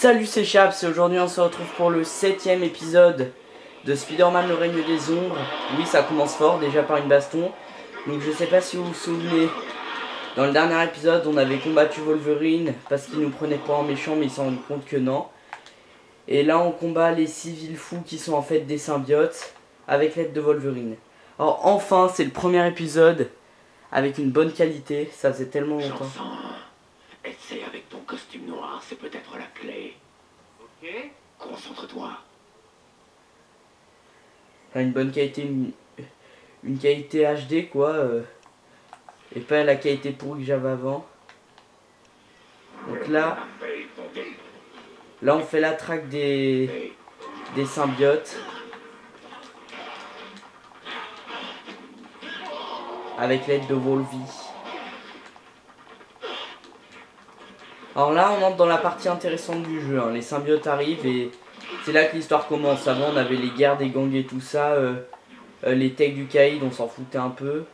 Salut, c'est Chaps et aujourd'hui on se retrouve pour le 7ème épisode de Spider-Man le règne des ombres. Oui, ça commence fort déjà par une baston. Donc je sais pas si vous vous souvenez, dans le dernier épisode on avait combattu Wolverine parce qu'il nous prenait pour un méchant mais il s'en rend compte que non. Et là on combat les civils fous qui sont en fait des symbiotes avec l'aide de Wolverine. Alors enfin c'est le premier épisode avec une bonne qualité, ça faisait tellement longtemps. Essaie avec ton costume noir, c'est peut-être la clé. Ok. Concentre-toi. Enfin, une bonne qualité, une qualité HD quoi, et pas la qualité pourrie que j'avais avant. Donc là on fait la traque des symbiotes avec l'aide de Wolvie. Alors là on entre dans la partie intéressante du jeu, hein. Les symbiotes arrivent et c'est là que l'histoire commence. Avant on avait les guerres des gangs et tout ça, les techs du Caïd on s'en foutait un peu.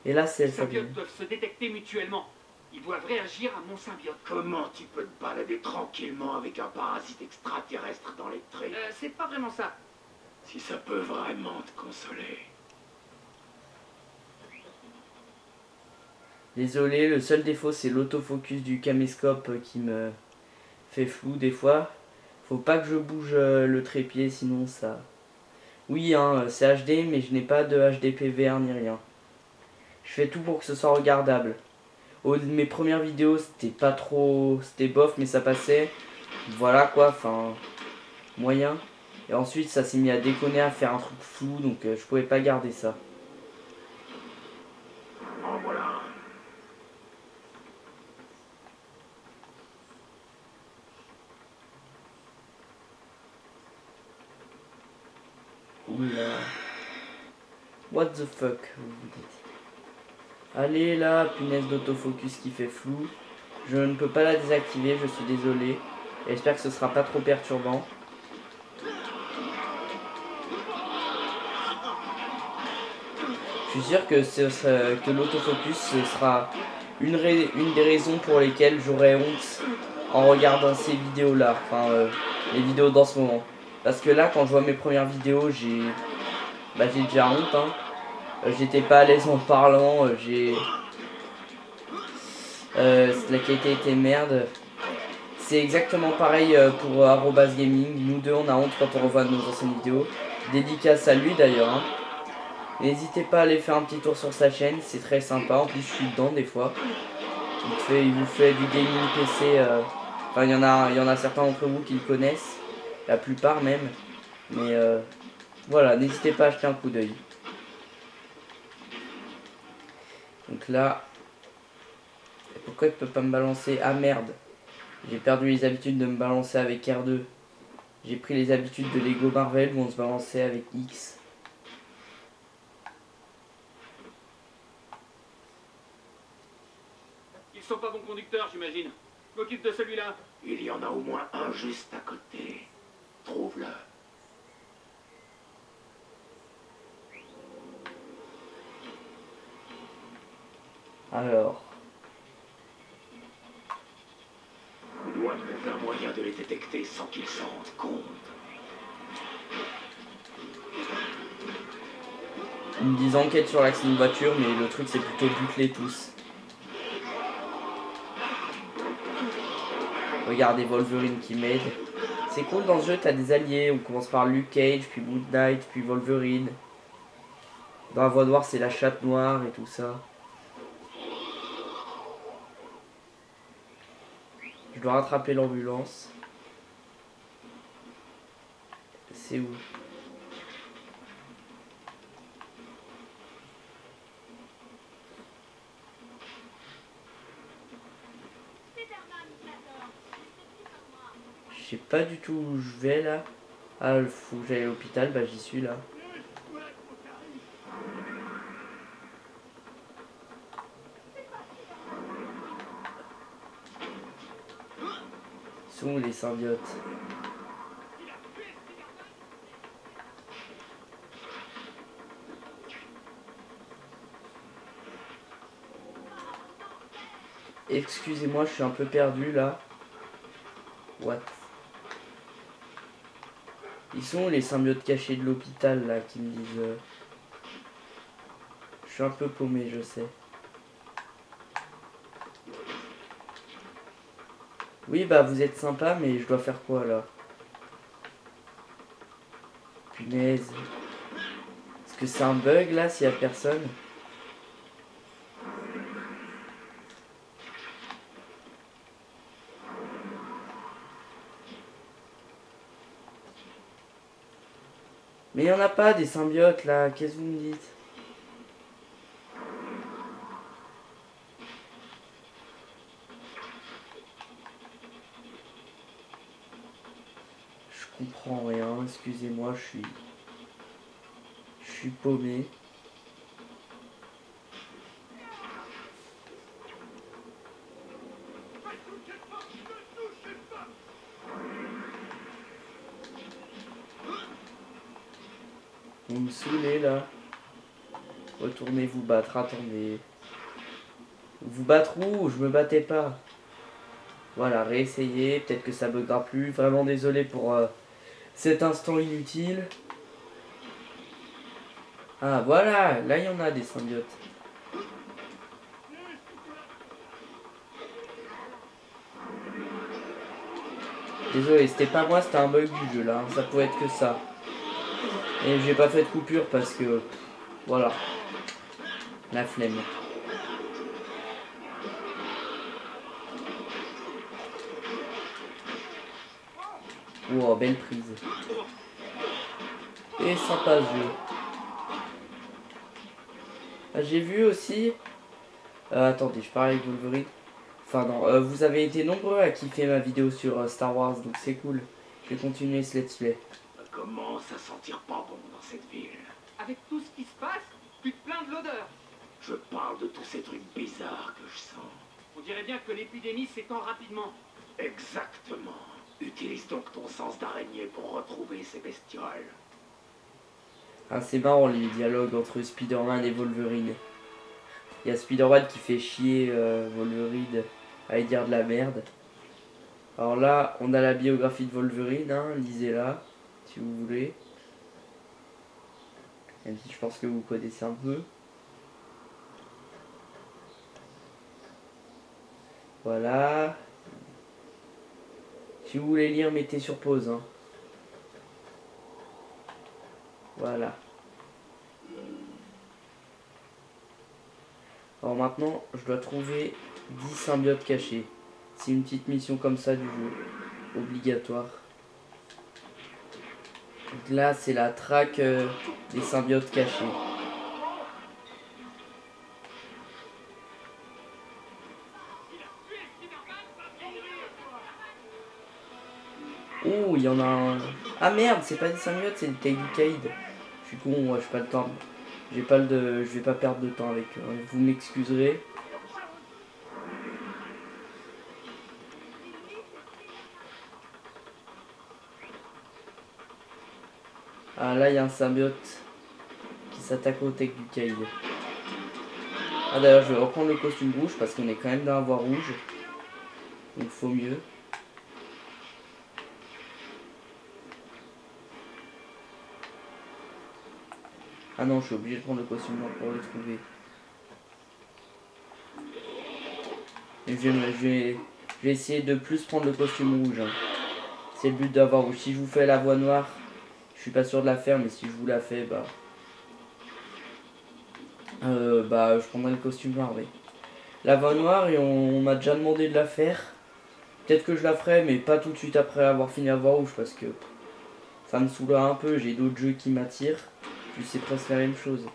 Et là c'est Les ça. symbiotes doivent se détecter mutuellement. Ils doivent réagir à mon symbiote. Comment tu peux te balader tranquillement avec un parasite extraterrestre dans les traits? C'est pas vraiment ça. Si ça peut vraiment te consoler. Désolé, le seul défaut c'est l'autofocus du caméscope qui me fait flou des fois. Faut pas que je bouge le trépied sinon ça... Oui hein, c'est HD mais je n'ai pas de HD PVR ni rien. Je fais tout pour que ce soit regardable. Mes premières vidéos c'était pas trop... C'était bof mais ça passait. Voilà quoi, enfin... Moyen. Et ensuite ça s'est mis à déconner, à faire un truc flou donc je pouvais pas garder ça. En voilà. Oula. What the fuck, vous vous dites. Allez là, punaise d'autofocus qui fait flou. Je ne peux pas la désactiver, je suis désolé. J'espère que ce sera pas trop perturbant. Je suis sûr que l'autofocus ce sera une des raisons pour lesquelles j'aurais honte en regardant ces vidéos là. Enfin, les vidéos dans ce moment. Parce que là, quand je vois mes premières vidéos, j'ai déjà honte. Hein. J'étais pas à l'aise en parlant. La qualité était merde. C'est exactement pareil pour Arobase Gaming. Nous deux, on a honte quand on revoit nos anciennes vidéos. Dédicace à lui d'ailleurs. Hein. N'hésitez pas à aller faire un petit tour sur sa chaîne, c'est très sympa. En plus, je suis dedans des fois. Il vous fait du gaming PC. Enfin, il y en a certains d'entre vous qui le connaissent. La plupart même. Mais voilà, n'hésitez pas à jeter un coup d'œil. Donc là, pourquoi il peut pas me balancer? Ah merde, j'ai perdu les habitudes de me balancer avec R2. J'ai pris les habitudes de Lego Marvel où on se balançait avec X. Ils sont pas bons conducteurs, j'imagine. Je m'occupe de celui-là. Il y en a au moins un juste à côté. Trouve-le. Alors, On doit trouver un moyen de les détecter sans qu'ils s'en rendent compte. ils me disent enquête sur l'accident de voiture, mais le truc c'est plutôt buter tous. Regardez Wolverine qui m'aide. C'est cool dans ce jeu, t'as des alliés. On commence par Luke Cage, puis Moon Knight, puis Wolverine. Dans la voie noire, c'est la chatte noire et tout ça. Je dois rattraper l'ambulance. C'est où? Je sais pas du tout où je vais là. Ah, il faut que j'aille à l'hôpital, bah j'y suis là. Ils sont où les symbiotes? Excusez-moi, je suis un peu perdu là. What? Ils sont où les symbiotes cachés de l'hôpital là qui me disent... Je suis un peu paumé, je sais. Oui, bah vous êtes sympa, mais je dois faire quoi là? Punaise. Est-ce que c'est un bug là s'il y a personne? Mais il n'y en a pas des symbiotes là, qu'est-ce que vous me dites? Je comprends rien, excusez-moi, je suis paumé. Vous me saoulez là. Retournez vous battre, attendez. Vous battre où? Je me battais pas. Voilà, réessayez, peut-être que ça buggera plus. Vraiment désolé pour cet instant inutile. Ah voilà, là il y en a des symbiotes. Désolé, c'était pas moi, c'était un bug du jeu là, ça pouvait être que ça. Et j'ai pas fait de coupure parce que... Voilà. La flemme. Wow, belle prise. Et sympa ce jeu. J'ai vu aussi... attendez, je parle avec Wolverine. Enfin non, vous avez été nombreux à kiffer ma vidéo sur Star Wars, donc c'est cool. Je vais continuer ce let's play. Ça commence à sentir pas bon dans cette ville. Avec tout ce qui se passe, tu te plains de l'odeur. Je parle de tous ces trucs bizarres que je sens. On dirait bien que l'épidémie s'étend rapidement. Exactement. Utilise donc ton sens d'araignée pour retrouver ces bestioles. Ah, c'est marrant les dialogues entre Spider-Man et Wolverine. Il y a Spider-Man qui fait chier Wolverine à lui dire de la merde. Alors là, on a la biographie de Wolverine, hein, lisez-la, si vous voulez. Même si je pense que vous connaissez un peu. Voilà. Si vous voulez lire, mettez sur pause. Hein. Voilà. Alors maintenant, je dois trouver 10 symbiotes cachés. C'est une petite mission comme ça du jeu. Obligatoire. Donc là, c'est la traque des symbiotes cachés. Oh, il y en a un. Ah merde, c'est pas des symbiotes, c'est des Taiducaïdes. Je suis con, moi, j'ai pas le temps. Je vais pas perdre de temps avec eux. Vous m'excuserez. Ah là, il y a un symbiote qui s'attaque au Taiducaïde. Ah d'ailleurs, je vais reprendre le costume rouge parce qu'on est quand même dans la voie rouge. Donc faut mieux. Ah non, je suis obligé de prendre le costume noir pour le trouver. Et je vais essayer de plus prendre le costume rouge. Hein. C'est le but d'avoir rouge. Si je vous fais la voie noire, je suis pas sûr de la faire, mais si je vous la fais, je prendrai le costume noir, oui. La voie noire, et on m'a déjà demandé de la faire. Peut-être que je la ferai, mais pas tout de suite après avoir fini la voie rouge, parce que ça me saoulera un peu. J'ai d'autres jeux qui m'attirent. Puis c'est presque la même chose.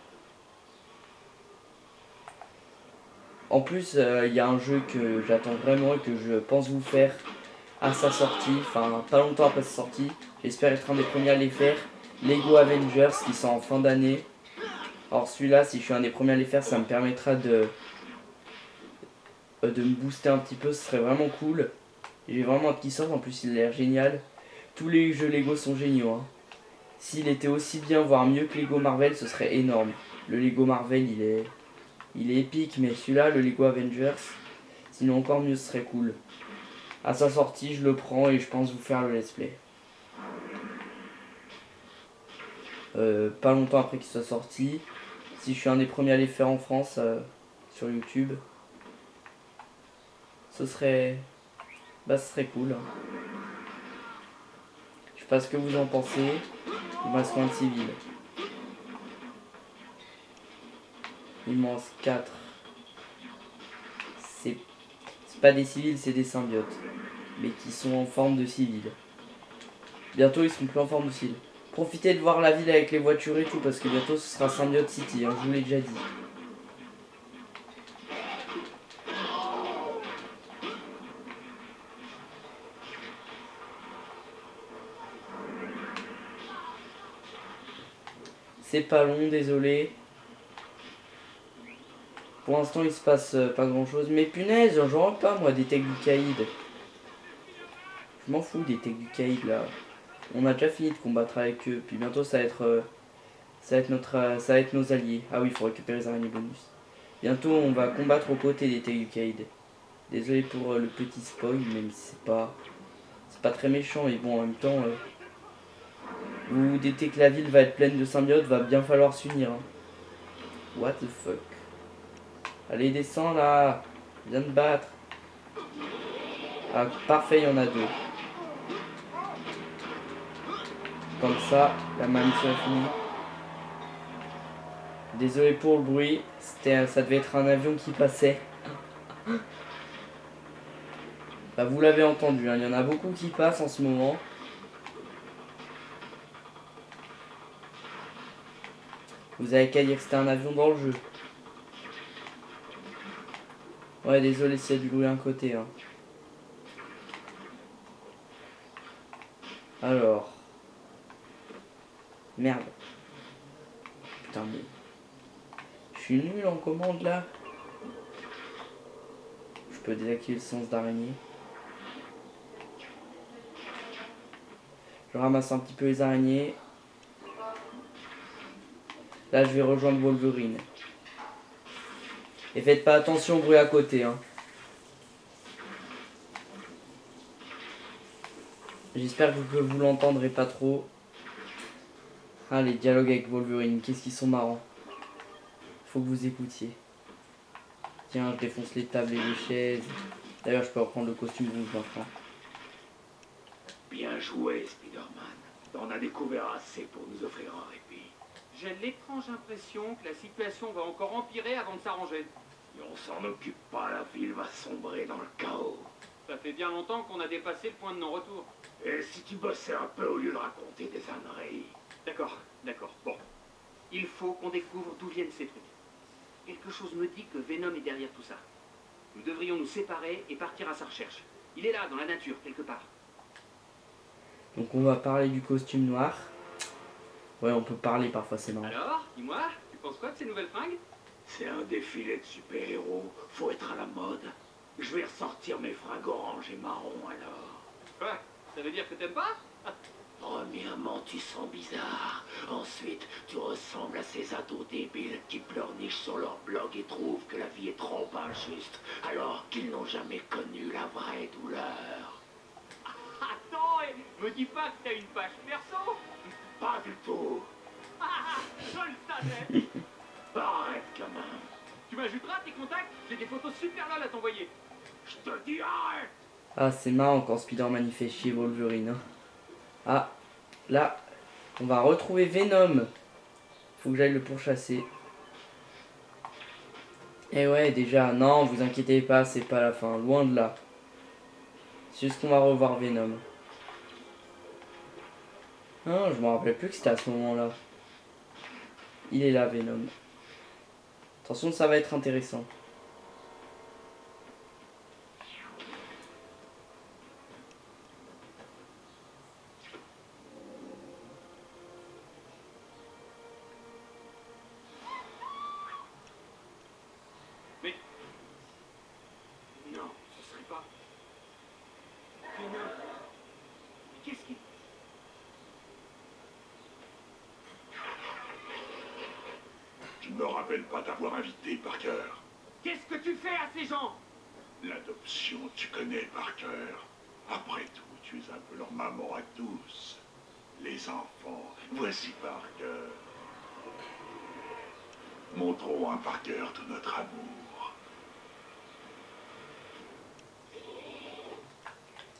En plus, il y a un jeu que j'attends vraiment et que je pense vous faire à sa sortie, enfin pas longtemps après sa sortie. J'espère être un des premiers à les faire. Lego Avengers qui sont en fin d'année. Alors celui-là, si je suis un des premiers à les faire, ça me permettra de me booster un petit peu, ce serait vraiment cool. J'ai vraiment hâte qu'il sorte, en plus il a l'air génial. Tous les jeux Lego sont géniaux. Hein. S'il était aussi bien, voire mieux que Lego Marvel, ce serait énorme. Le Lego Marvel, il est épique, mais celui-là, le Lego Avengers, sinon encore mieux, ce serait cool. À sa sortie, je le prends et je pense vous faire le let's play. Pas longtemps après qu'il soit sorti. Si je suis un des premiers à les faire en France sur YouTube, ce serait cool. Je sais pas ce que vous en pensez. Il me reste combien de civils? Il m'en reste 4. C'est pas des civils, c'est des symbiotes. Mais qui sont en forme de civils. Bientôt ils seront plus en forme de civils. Profitez de voir la ville avec les voitures et tout, parce que bientôt ce sera Symbiote City, hein, je vous l'ai déjà dit. C'est pas long, désolé. Pour l'instant il se passe pas grand chose. Mais punaise, j'en vois pas moi des techs du Caïd. Je m'en fous des techs du Caïd là. On a déjà fini de combattre avec eux. Puis bientôt ça va être nos alliés. Ah oui, il faut récupérer les araignées bonus. Bientôt on va combattre aux côtés des techs du Caïd. Désolé pour le petit spoil, même si c'est pas très méchant. Et bon, en même temps, vous vous dites que la ville va être pleine de symbiotes, va bien falloir s'unir. Hein. What the fuck. Allez, descends là. Viens te battre. Ah, parfait, il y en a 2. Comme ça, la mission est finie. Désolé pour le bruit. Ça devait être un avion qui passait. Bah, vous l'avez entendu, hein, il y en a beaucoup qui passent en ce moment. Vous avez qu'à dire que c'était un avion dans le jeu. Ouais, désolé s'il y a du bruit à un côté. Hein. Alors. Merde. Putain, mais... Je suis nul en commande là. Je peux désactiver le sens d'araignée. Je ramasse un petit peu les araignées. Là, je vais rejoindre Wolverine. Et faites pas attention au bruit à côté. Hein. J'espère que vous l'entendrez pas trop. Ah, les dialogues avec Wolverine, qu'est-ce qu'ils sont marrants. Faut que vous écoutiez. Tiens, je défonce les tables et les chaises. D'ailleurs, je peux reprendre le costume rouge maintenant. Bien joué, Spider-Man. T'en as découvert assez pour nous offrir un répit. J'ai l'étrange impression que la situation va encore empirer avant de s'arranger. Et on s'en occupe pas, la ville va sombrer dans le chaos. Ça fait bien longtemps qu'on a dépassé le point de non-retour. Et si tu bossais un peu au lieu de raconter des âneries? D'accord, bon. Il faut qu'on découvre d'où viennent ces trucs. Quelque chose me dit que Venom est derrière tout ça. Nous devrions nous séparer et partir à sa recherche. Il est là, dans la nature, quelque part. Donc on va parler du costume noir. Ouais, on peut parler parfois, c'est marrant. Alors, dis-moi, tu penses quoi de ces nouvelles fringues? C'est un défilé de super-héros, faut être à la mode. Je vais ressortir mes fringues orange et marron alors. Quoi? Ça veut dire que t'aimes pas? Premièrement, tu sens bizarre. Ensuite, tu ressembles à ces ados débiles qui pleurnichent sur leur blog et trouvent que la vie est trop injuste, alors qu'ils n'ont jamais connu la vraie douleur. Attends, me dis pas que t'as une page perso. Pas du tout. Je le savais. Arrête, gamin. Tu m'ajouteras tes contacts? J'ai des photos super lol à t'envoyer. Je te dis arrête. Ah, c'est marrant quand Spider-Man il fait chier Wolverine. Hein. Ah, là, on va retrouver Venom. Faut que j'aille le pourchasser. Et ouais, déjà, non, vous inquiétez pas, c'est pas la fin, loin de là. C'est juste qu'on va revoir Venom. Ah, je me rappelle plus que c'était à ce moment-là. Il est là, Venom. Attention, ça va être intéressant. Mais... Non, ce serait pas... Venom. Qu'est-ce qui... Je me rappelle pas t'avoir invité, Parker. Qu'est-ce que tu fais à ces gens? L'adoption, tu connais par cœur. Après tout, tu es un peu leur maman à tous. Les enfants, voici Parker. Montrons à Parker tout notre amour.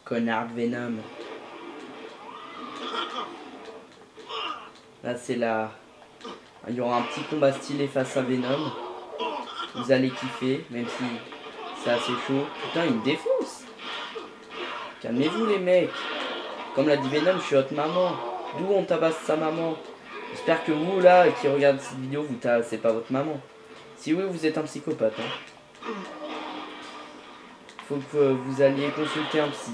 Connard de Venom. Là c'est la... Il y aura un petit combat stylé face à Venom. Vous allez kiffer, même si c'est assez chaud. Putain, il me défonce. Calmez-vous les mecs. Comme l'a dit Venom, je suis votre maman. D'où on tabasse sa maman? J'espère que vous là, qui regardez cette vidéo, vous tabassez pas votre maman. Si oui, vous êtes un psychopathe. Hein. Faut que vous alliez consulter un psy.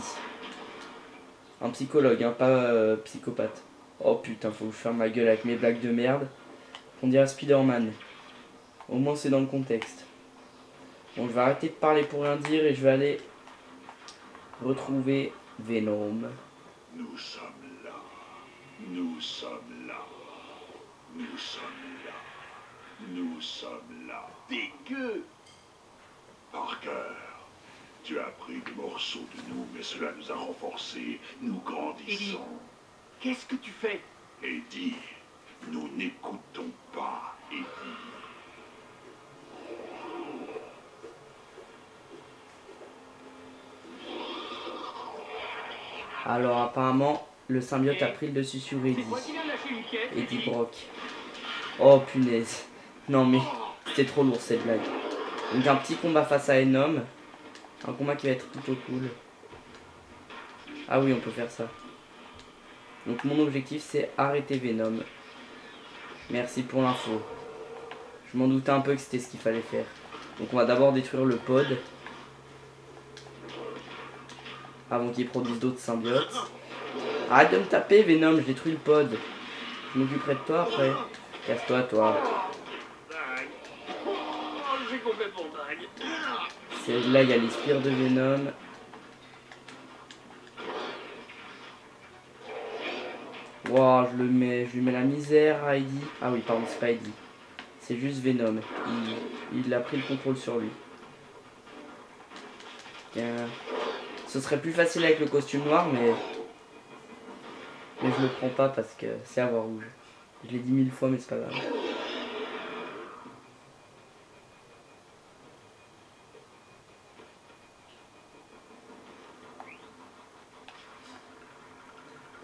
Un psychologue, hein, pas psychopathe. Oh putain, faut que je ferme ma gueule avec mes blagues de merde. On dirait Spider-Man. Au moins c'est dans le contexte. Bon, je vais arrêter de parler pour rien dire et je vais aller retrouver Venom. Nous sommes là. Nous sommes là. Nous sommes là. Nous sommes là. Dégueu! Parker, tu as pris des morceaux de nous, mais cela nous a renforcés. Nous grandissons. Qu'est-ce que tu fais? Eddie, nous n'écoutons pas Eddie. Alors apparemment, le symbiote a pris le dessus sur Eddie. C'est toi qui viens de lâcher une caisse, Eddie Brock. Oh punaise. Non mais, c'était trop lourd cette blague. Donc un petit combat face à Venom. Un combat qui va être plutôt cool. Ah oui, on peut faire ça. Donc mon objectif c'est arrêter Venom. Merci pour l'info. Je m'en doutais un peu que c'était ce qu'il fallait faire. Donc on va d'abord détruire le pod. Avant qu'il produise d'autres symbiotes. Arrête de me taper Venom, je détruis le pod. Je m'occuperai de toi après. Casse-toi toi. Dingue. Oh, j'ai complètement dingue. C'est là il y a les spires de Venom. Wow, je lui mets la misère à Eddie. Ah oui, pardon, c'est pas Eddie. C'est juste Venom. Il a pris le contrôle sur lui. Tiens. Ce serait plus facile avec le costume noir, mais je le prends pas parce que c'est à voir rouge. Je l'ai dit 1000 fois, mais c'est pas grave.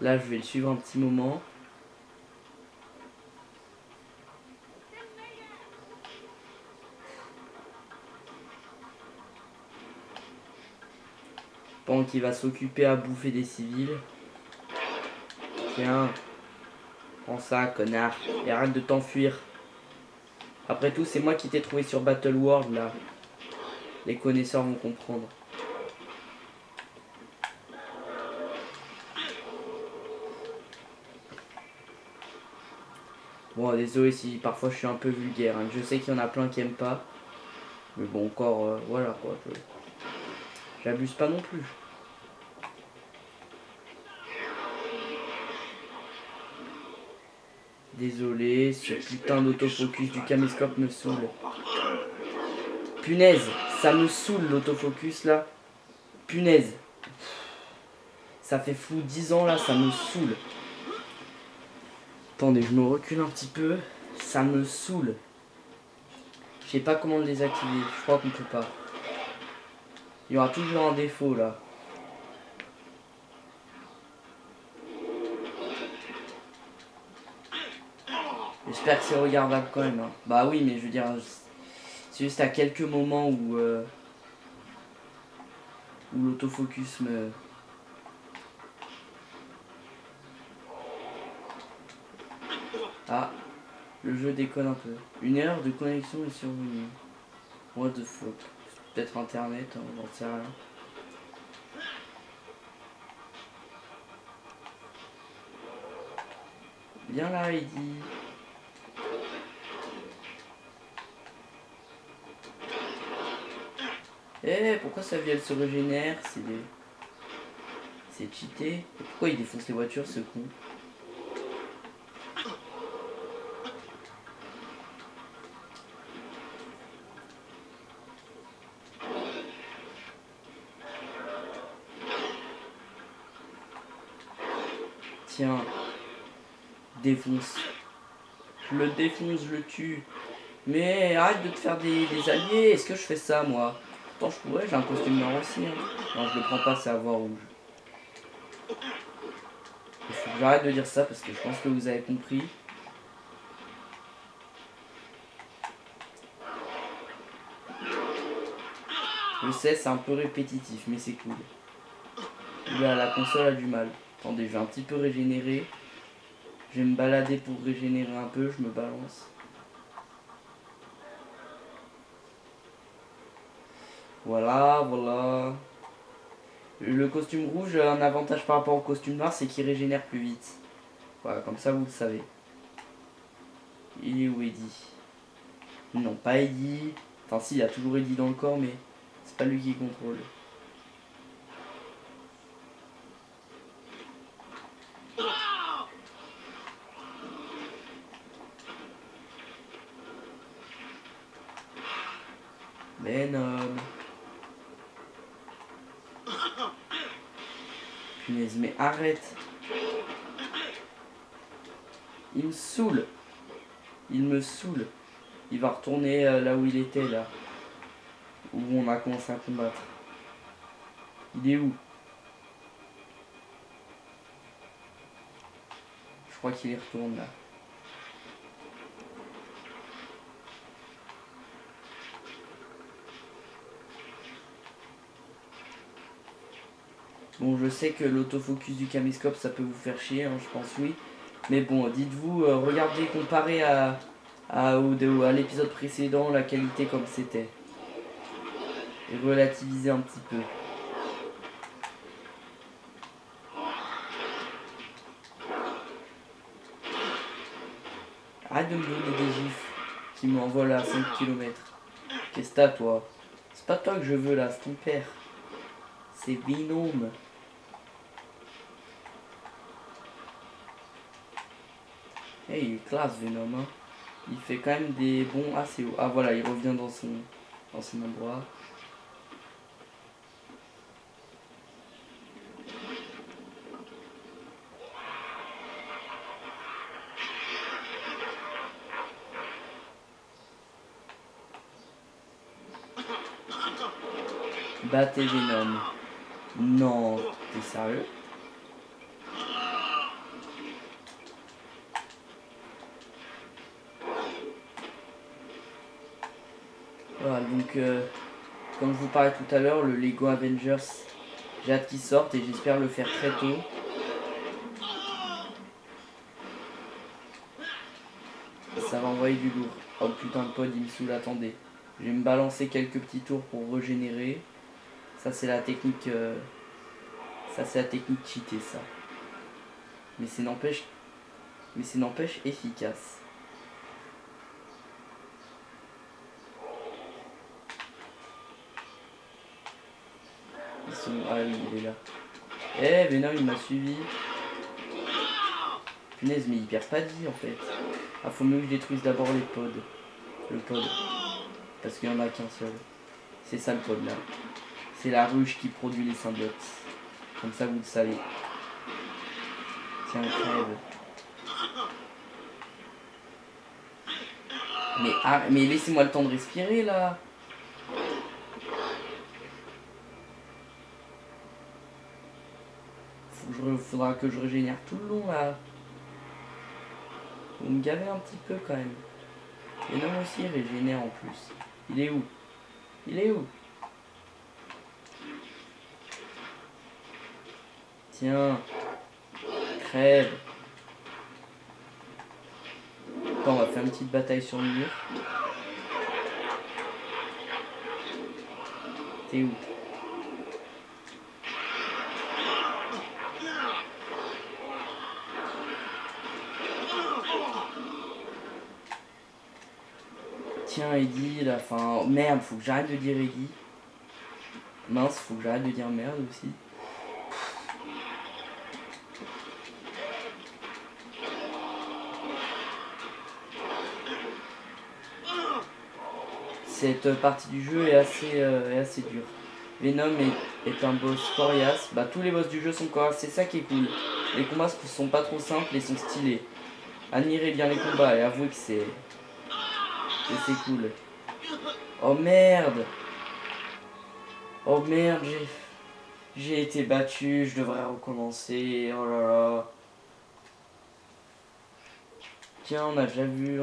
Là, je vais le suivre un petit moment. Pendant qu'il va s'occuper à bouffer des civils. Tiens. Prends ça, connard. Et arrête de t'enfuir. Après tout, c'est moi qui t'ai trouvé sur Battle World, là. Les connaisseurs vont comprendre. Bon, désolé si parfois je suis un peu vulgaire. Hein. Je sais qu'il y en a plein qui aiment pas. Mais bon, encore, voilà quoi. J'abuse pas non plus. Désolé, ce putain d'autofocus du caméscope me saoule. Punaise, ça me saoule l'autofocus là. Punaise. Ça fait flou 10 ans là, ça me saoule. Attendez, je me recule un petit peu. Ça me saoule. Je sais pas comment le désactiver. Je crois qu'on peut pas. Il y aura toujours un défaut là. J'espère que c'est regardable quand même. Hein. Bah oui, mais je veux dire, c'est juste à quelques moments où l'autofocus me... Ah, le jeu déconne un peu. Une erreur de connexion est survenue. What the fuck. Peut-être internet, hein, j'en sais rien. Viens là, Eddie. Eh, pourquoi sa vie elle se régénère? C'est cheaté. Et pourquoi il défonce les voitures, ce con? Tiens. Défonce. Je le défonce, je le tue. Mais arrête de te faire des alliés. Est-ce que je fais ça, moi? Pourtant, je pourrais, j'ai un costume noir aussi. Hein. Non, je le prends pas, c'est à voir rouge. Il faut que j'arrête de dire ça parce que je pense que vous avez compris. Je sais, c'est un peu répétitif, mais c'est cool. Là, la console a du mal. Attendez, je vais un petit peu régénérer. Je vais me balader pour régénérer un peu, je me balance. Voilà, voilà. Le costume rouge a un avantage par rapport au costume noir, c'est qu'il régénère plus vite. Voilà, comme ça vous le savez. Il est où Eddie? Non, pas Eddie. Enfin si, il y a toujours Eddie dans le corps, mais c'est pas lui qui contrôle. Venom. Punaise, mais arrête. Il me saoule. Il me saoule. Il va retourner là où il était, là. Où on a commencé à combattre. Il est où? Je crois qu'il y retourne, là. Bon, je sais que l'autofocus du caméscope, ça peut vous faire chier, hein, je pense oui. Mais bon, dites-vous, regardez, comparé à l'épisode précédent, la qualité comme c'était. Et relativisez un petit peu. Arrête de me donner des gifs qui m'envolent à 5 km. Qu'est-ce que t'as, toi? C'est pas toi que je veux, là, c'est ton père. C'est Venom. Hey, il est classe Venom, hein. Il fait quand même des bons assez hauts. Ah voilà, il revient dans son endroit. Battez Venom. Non, t'es sérieux? Voilà, donc comme je vous parlais tout à l'heure, le Lego Avengers, j'ai hâte qu'il sorte et j'espère le faire très tôt. Ça va envoyer du lourd. Oh putain, le pod il me saoule, attendez. Je vais me balancer quelques petits tours pour régénérer. Ça c'est la technique cheatée, ça. Mais c'est n'empêche efficace. Ah oui, il est là. Eh, Venom, il m'a suivi. Punaise, mais il perd pas de vie, en fait. Ah, faut mieux que je détruise d'abord les pods. Le pod. Parce qu'il n'y en a qu'un seul. C'est ça, le pod, là. C'est la ruche qui produit les symbiotes. Comme ça, vous le savez. Tiens, crève. Mais laissez-moi le temps de respirer, là. Faudra que je régénère tout le long là. Vous me gavez un petit peu quand même. Et non aussi régénère en plus. Il est où? Il est où? Tiens. Crève. Attends, on va faire une petite bataille sur le mur. T'es où? Tiens Eddie, la fin. Merde, faut que j'arrête de dire Eddie. Mince, faut que j'arrête de dire merde aussi. Cette partie du jeu est assez dure. Venom est un boss coriace. Bah tous les boss du jeu sont coriaces, c'est ça qui est cool. Les combats sont pas trop simples et sont stylés. Admirez bien les combats et avouez que c'est cool. Oh merde! Oh merde, j'ai été battu, je devrais recommencer. Oh là là. Tiens, on a déjà vu.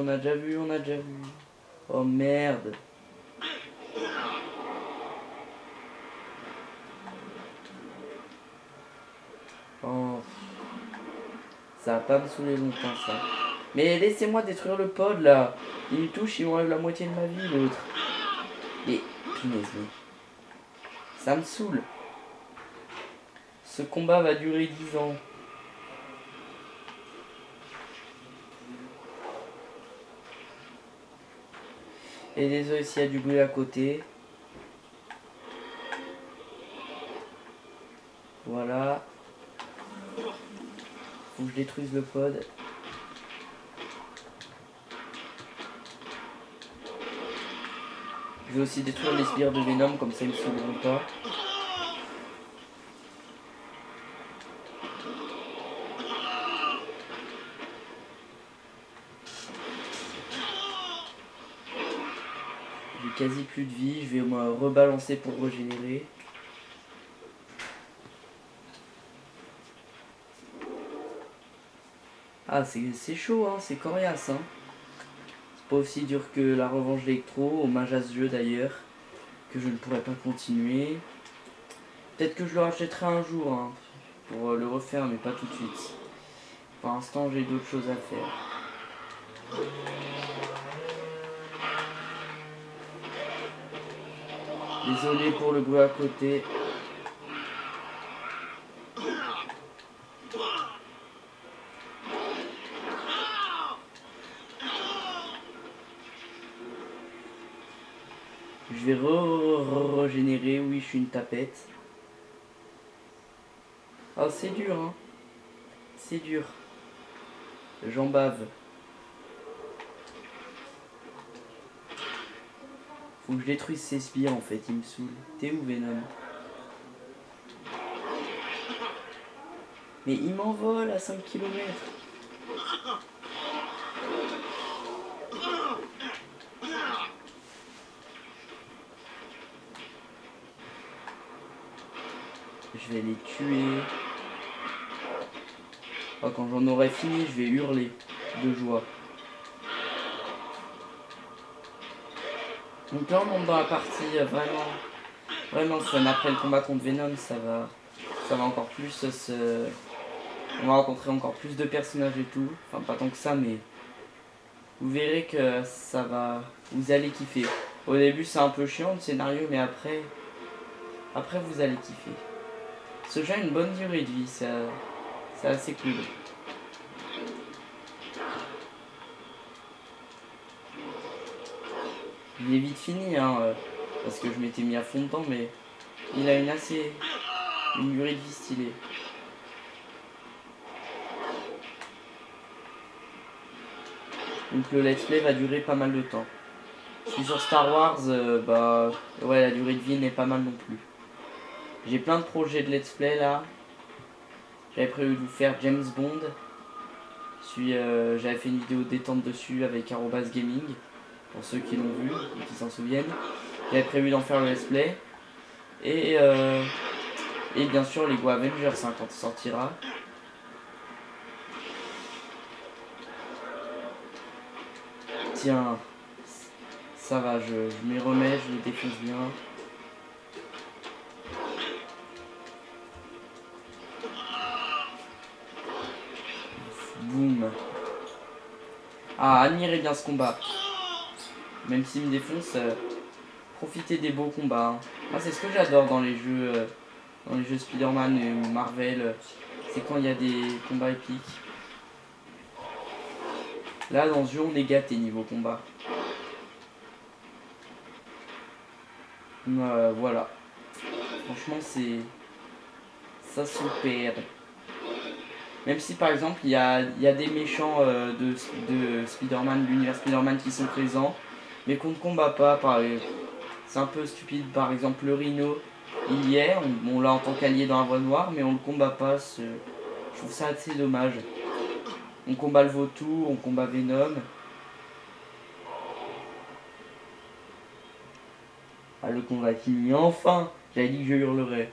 Oh merde. Oh. Ça va pas me saouler longtemps ça. Mais laissez-moi détruire le pod là. Il me touche, il m'enlève la moitié de ma vie l'autre. Et punaise. Ça me saoule. Ce combat va durer 10 ans. Et désolé s'il y a du bruit à côté. Voilà. Faut que je détruise le pod. Je vais aussi détruire les sbires de Venom, comme ça ils ne se saouleront pas. J'ai quasi plus de vie, je vais me rebalancer pour régénérer. Ah c'est chaud hein, c'est coriace hein. C'est pas aussi dur que la revanche d'Electro, hommage à ce jeu d'ailleurs, que je ne pourrais pas continuer. Peut-être que je le rachèterai un jour hein, pour le refaire mais pas tout de suite. Pour l'instant j'ai d'autres choses à faire. Désolé pour le bruit à côté. Je vais régénérer, oui je suis une tapette. Oh c'est dur hein. C'est dur. J'en bave. Faut que je détruise ces sbires en fait, il me saoule. T'es où Venom? Mais il m'envole à 5 km. Je vais les tuer. Oh, quand j'en aurai fini, je vais hurler de joie. Donc là on monte dans la partie vraiment fun. Après le combat contre Venom, ça va encore plus on va rencontrer encore plus de personnages et tout. Enfin pas tant que ça, mais vous verrez que ça va. Vous allez kiffer. Au début c'est un peu chiant le scénario, mais après vous allez kiffer. Ce jeu a une bonne durée de vie, c'est assez cool. Il est vite fini hein, parce que je m'étais mis à fond dedans, mais il a une durée de vie stylée. Donc le let's play va durer pas mal de temps. Je suis sur Star Wars, bah ouais la durée de vie n'est pas mal non plus. J'ai plein de projets de let's play là. J'avais prévu de vous faire James Bond. J'avais fait une vidéo détente dessus avec Arobase Gaming. Pour ceux qui l'ont vu et qui s'en souviennent. J'avais prévu d'en faire le let's play. Et bien sûr Lego Avengers hein, quand il sortira. Tiens, ça va, je m'y remets, je les défonce bien. Boum. Ah, admirez bien ce combat. Même s'il me défonce, profitez des beaux combats. Hein. Ah, c'est ce que j'adore dans les jeux Spider-Man et Marvel. C'est quand il y a des combats épiques. Là, dans ce jeu, on est gâté niveau combat. Voilà. Franchement, c'est... ça super. Même si, par exemple, il y a des méchants de Spider-Man, de l'univers Spider-Man qui sont présents, mais qu'on ne combat pas. C'est un peu stupide. Par exemple, le Rhino, il y est. On l'a en tant qu'allié dans la voie noire, mais on ne le combat pas. Je Je trouve ça assez dommage. On combat le vautour, on combat Venom. Ah, le combat est fini, enfin. J'avais dit que je hurlerais.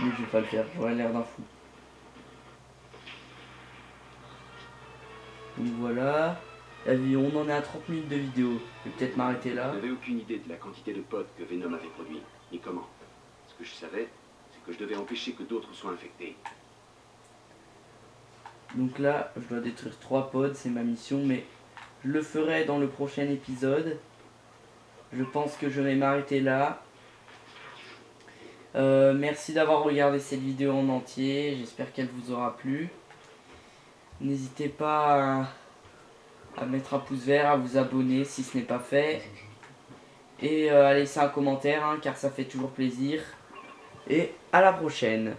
Mais je vais pas le faire, j'aurais l'air d'un fou. Donc voilà. On en est à 30 minutes de vidéo. Je vais peut-être m'arrêter là. Je n'avais aucune idée de la quantité de pods que Venom avait produit, ni comment. Ce que je savais, c'est que je devais empêcher que d'autres soient infectés. Donc là, je dois détruire 3 pods, c'est ma mission, mais je le ferai dans le prochain épisode. Je pense que je vais m'arrêter là. Merci d'avoir regardé cette vidéo en entier, j'espère qu'elle vous aura plu. N'hésitez pas à mettre un pouce vert, à vous abonner si ce n'est pas fait. Et à laisser un commentaire, hein, car ça fait toujours plaisir. Et à la prochaine.